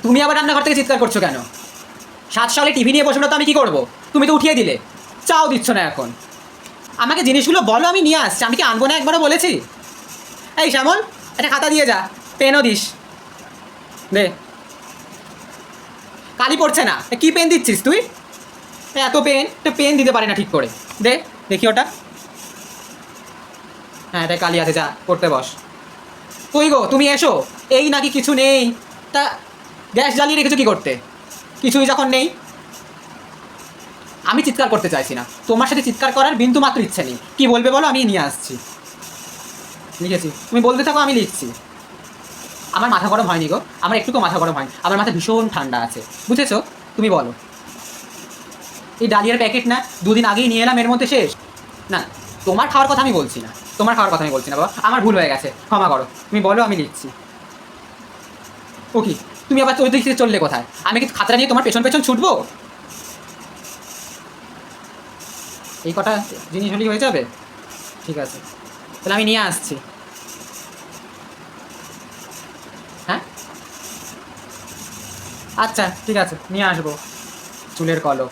তুমি আবার রান্নাঘর থেকে চিৎকার করছো কেন? 7 সালে টিভি নিয়ে বসে তো আমি কি করবো? তুমি তো উঠিয়ে দিলে, চাও দিচ্ছ না এখন। আমাকে জিনিসগুলো বলো, আমি নিয়ে আসছি। আমি কি আনবো না একবারও বলেছি? এই শ্যামল, একটা খাতা দিয়ে যা, পেনও দিস। দে। কালি পড়ছে না, কি পেন দিচ্ছিস তুই? এত পেন, তো পেন দিতে পারে না ঠিক করে। দে, দেখি ওটা। হ্যাঁ, তাই কালি আছে, যা পড়তে বস। কই গো, তুমি এসো। এই নাকি কিছু নেই? তা গ্যাস জ্বালিয়ে রেখেছো কি করতে? কিছুই যখন নেই। আমি চিৎকার করতে চাইছি না, তোমার সাথে চিৎকার করার বিন্দু মাত্র ইচ্ছে নেই। কি বলবে বলো, আমি নিয়ে আসছি। লিখেছি, তুমি বলতে থাকো, আমি লিখছি। আমার মাথা গরম হয়নি গো, আমার একটু তো মাথা গরম হয়নি, আমার মাথা ভীষণ ঠান্ডা আছে, বুঝেছো? তুমি বলো। এই ডালিয়ার প্যাকেট না 2 দিন আগেই নিয়ে এলাম, এর মধ্যে শেষ। না, তোমার খাওয়ার কথা আমি বলছি না, তোমার খাওয়ার কথা আমি বলছি না বাবা, আমার ভুল হয়ে গেছে, ক্ষমা করো। তুমি বলো, আমি লিখছি। ও কি, তুমি আবার ওই দিক থেকে চললে কোথায়? আমি কি খাতাটা নিয়ে তোমার পেছন পেছন ছুটবো? এই কটা জিনিস হলেই হয়ে যাবে? ঠিক আছে, তাহলে আমি নিয়ে আসছি। হ্যাঁ, আচ্ছা ঠিক আছে, নিয়ে আসবো। চুলের কলম।